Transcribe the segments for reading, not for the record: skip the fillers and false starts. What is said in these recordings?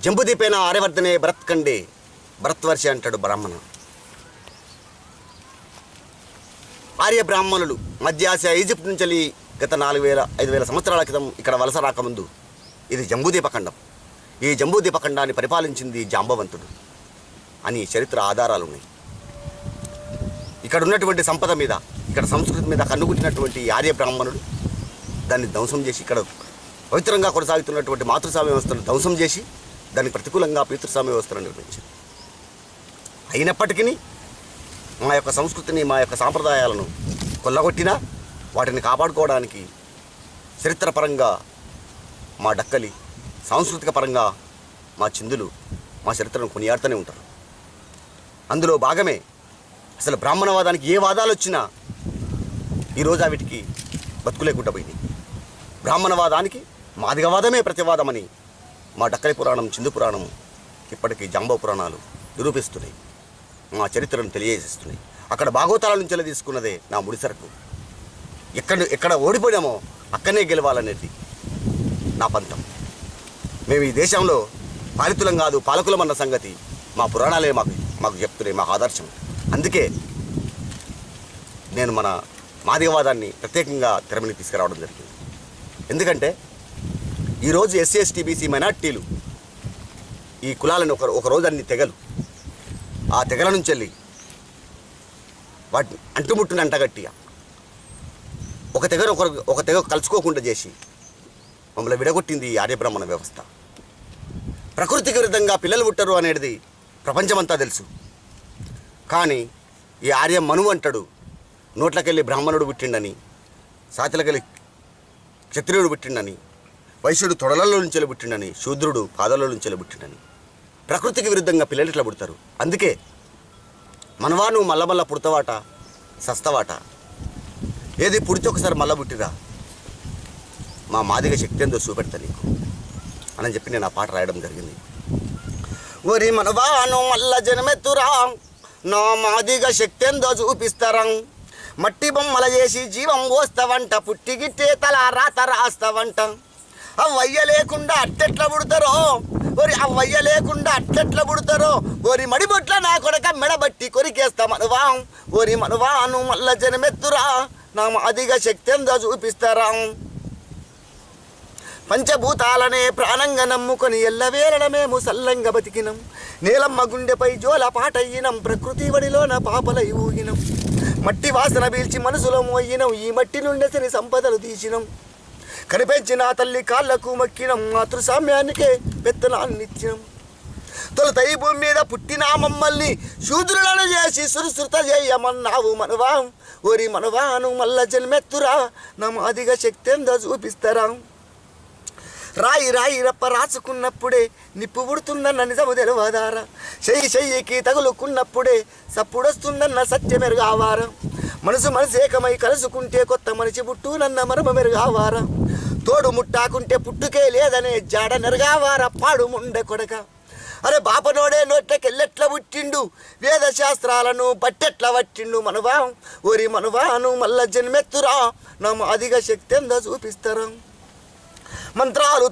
జంబుదీపేన ఆర్యవర్ధనే భరత్కండే భరత్వర్షి అంటాడు బ్రాహ్మణ. ఆర్య బ్రాహ్మణులు మధ్య ఆసియా ఈజిప్ట్ నుంచి గత 4,000-5,000 సంవత్సరాల క్రితం ఇక్కడ వలస రాకముందు ఇది జంబూదీపఖండం. ఈ జంబూదీపఖండాన్ని పరిపాలించింది జాంబవంతుడు అని చరిత్ర ఆధారాలు ఉన్నాయి. ఇక్కడ ఉన్నటువంటి సంపద మీద, ఇక్కడ సంస్కృతి మీద కన్నుగుట్టినటువంటి ఆర్య బ్రాహ్మణులు దాన్ని ధ్వంసం చేసి, ఇక్కడ పవిత్రంగా కొనసాగుతున్నటువంటి మాతృస్వామ్య వ్యవస్థను ధ్వంసం చేసి దానికి ప్రతికూలంగా పితృస్వామ్య వ్యవస్థను నిర్మించారు. అయినప్పటికీ మా యొక్క సంస్కృతిని, మా యొక్క సాంప్రదాయాలను కొల్లగొట్టినా వాటిని కాపాడుకోవడానికి చరిత్రపరంగా మా డక్కలి, సాంస్కృతిక పరంగా మా చిందులు మా చరిత్రను కొనియాడుతూనే ఉంటారు. అందులో భాగమే అసలు బ్రాహ్మణవాదానికి ఏ వాదాలు వచ్చినా ఈరోజు వీటికి బతుకులేకుండా పోయింది. బ్రాహ్మణవాదానికి మాదిగవాదమే ప్రతివాదమని మా డక్కలి పురాణం, చిందు పురాణం, ఇప్పటికీ జాంబవ పురాణాలు నిరూపిస్తున్నాయి, మా చరిత్రను తెలియజేస్తున్నాయి. అక్కడ భాగవతాల నుంచి తీసుకున్నదే నా ముడిసరకు. ఎక్కడ ఓడిపోయామో అక్కడనే గెలవాలనేది నా పంతం. మేము ఈ దేశంలో పాలితులం కాదు, పాలకులం అన్న సంగతి మా పురాణాలే మాకు చెప్తున్నాయి, మాకు ఆదర్శం. అందుకే నేను మన మాదిగవాదాన్ని ప్రత్యేకంగా తెరమని తీసుకురావడం జరిగింది. ఎందుకంటే ఈరోజు ఎస్సీ, ఎస్టీ, బీసీ మైనార్టీలు ఈ కులాలను ఒక రోజు అన్ని తెగలు, ఆ తెగల నుంచి వెళ్ళి వాటిని అంటుముట్టుని అంటగట్టి ఒక తెగ కలుసుకోకుండా చేసి మమ్మల్ని విడగొట్టింది ఈ ఆర్యబ్రాహ్మణ వ్యవస్థ. ప్రకృతికి విరుద్ధంగా పిల్లలు పుట్టరు అనేది ప్రపంచమంతా తెలుసు. కానీ ఈ ఆర్య మనువు అంటాడు, నోట్లకెళ్ళి బ్రాహ్మణుడు పుట్టిండని, సాతిలకెళ్ళి క్షత్రియుడు పుట్టిండని, వైశ్యుడు తొడలలో నుంచి పుట్టిండని, శూద్రుడు పాదాల నుంచి పుట్టిండని. ప్రకృతికి విరుద్ధంగా పిల్లలు ఇట్లా పుడతారు. అందుకే మనవా నువ్వు మళ్ళా పుడతావాట, సస్తవాట, ఏది పుడితే ఒకసారి మళ్ళా పుట్టిరా, మా మాదిగ శక్తి ఎంతో చూపెడతా నీకు అని చెప్పి నేను ఆ పాట రాయడం జరిగింది. ఒరి మనవాను మల్ల జనమెత్తురా, నా మాదిగ శక్తి ఎంతో చూపిస్తారా, మట్టి బొమ్మల చేసి జీవం పోస్తావంట, పుట్టిగిట్టే తల రాత రాస్తావంట, అవ్వయ్య లేకుండా అట్టెట్ల పుడతారో, ఒరి అవ్వయ్య లేకుండా అట్టెట్ల పుడతారో, ఒరి మడిబొట్ల నా కొడక మెడబట్టి కొరికేస్తా మనవా, ఒరి మనవాను మల్ల జనమెత్తురా, నా మాదిగ శక్తి ఎంతో చూపిస్తారా, పంచభూతాలనే ప్రాణంగా నమ్ముకొని ఎల్లవేళ మేము సల్లంగా బతికినం, నీలమ్మ గుండెపై జోల పాటయ్యినం, ప్రకృతి వడిలోన పాపలై ఊగినం, మట్టి వాసన పీల్చి మనసులో మోయినం, ఈ మట్టి నుండి సరి సంపదలు తీసినం, కనిపెంచిన తల్లి కాళ్లకు మక్కినం, మాతృసామ్యానికే పెత్తనాన్నిచ్చినం, తొలుత ఈ భూమి మీద పుట్టిన మమ్మల్ని శూద్రులను చేసి సురుశృత చేయమన్నావు మనవా, ఓరి మనవాను మల్ల జన్మెత్తురా, నా మాదిగ శక్తి ఎంతో చూపిస్తారా, రాయి రప్ప రాసుకున్నప్పుడే నిప్పు పుడుతుందన్న నిజము తెలవదారా, చెయ్యికి తగులుకున్నప్పుడే సప్పుడొస్తుందన్న సత్యం మెరుగావారా, మనసు ఏకమై కలుసుకుంటే కొత్త మనిషి పుట్టునన్న మరమ మెరుగావారా, తోడు ముట్టాకుంటే పుట్టుకే లేదనే జాడ నెరగావారా, పాడు ముండె కొడక, అరే బాపనోడే నోట్లకెళ్ళెట్ల పుట్టిండు, వేద శాస్త్రాలను బట్టెట్ల పట్టిండు మనవా, ఓరి మనవాను మల్ల జన్మెత్తురా, నా మాదిగ శక్తి ఎంతో చూపిస్తారా, మంత్రాలు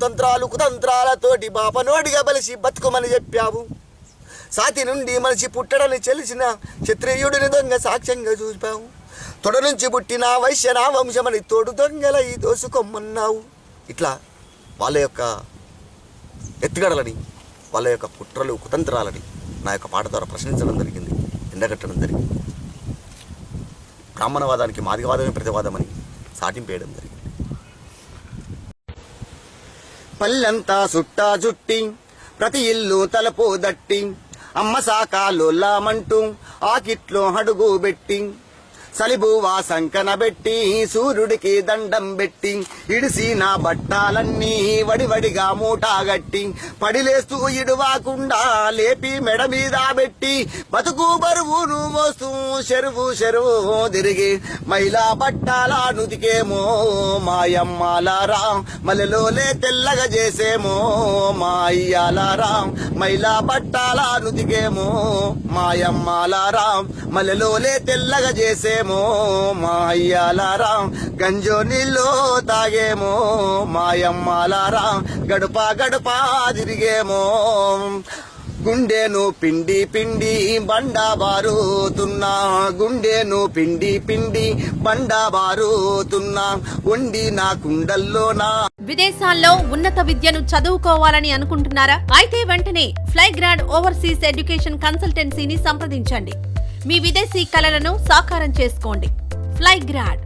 తంత్రాలు కుతంత్రాలతోటి బాపనోడిగా బలిసి బతుకమని చెప్పావు, సాతి నుండి మనిషి పుట్టడని తెలిసిన క్షత్రియుడిని దొంగ సాక్ష్యంగా చూపావు, తొడ నుంచి పుట్టిన వైశ్యనా వంశమని తోడు దొంగల ఈ దోసుకోమన్నావు. ఇట్లా వాళ్ళ యొక్క ఎత్తుగడలని, వాళ్ళ యొక్క కుట్రలు కుతంత్రాలని నా యొక్క పాట ద్వారా ప్రశ్నించడం జరిగింది, ఎండగట్టడం జరిగింది. బ్రాహ్మణవాదానికి మాదిగవాదమే ప్రతివాదమని సాటింపేయడం జరిగింది. పల్లెంతా సుట్టా జుట్టి, ప్రతి ఇల్లు తలపు దట్టి, అమ్మ సాకాలోలామంటూ ఆకిట్లో అడుగు పెట్టి, సలిబువా సంకన పెట్టి సూర్యుడికి దండం పెట్టి, ఇడిసి నా బట్టాలన్నీ వడివడిగా మూటాగట్టి, పడిలేస్తూ ఇడువాకుండా లేపి మెడ మీద పెట్టి, బతుకు బరువును మోస్తూ చెరువు తిరిగి, మైలా బట్టాల నుదికేమో మాయమ్మాలారా, మల్లెలోలే తెల్లగా చేసేమో మా అయ్యాలారా, మైలా బట్టాలను దిగేమో మాయమ్మాలారాం మల్లెలోలే తెల్లగా చేసేమో మా అయ్యాలారాం గంజో నీళ్ళు తాగేమో మాయమ్మాలారాం గడప గడప తిరిగేమో గుండెను పిండి పిండి బండా బారుతున్నా గుండెను పిండి పిండి బండా బారుతున్నా వండి నా కుండల్లోనా. విదేశాల్లో ఉన్నత విద్యను చదువుకోవాలని అనుకుంటున్నారా? అయితే వెంటనే ఫ్లైగ్రాడ్ ఓవర్సీస్ ఎడ్యుకేషన్ కన్సల్టెన్సీని సంప్రదించండి. మీ విదేశీ కలలను సాకారం చేసుకోండి. ఫ్లైగ్రాడ్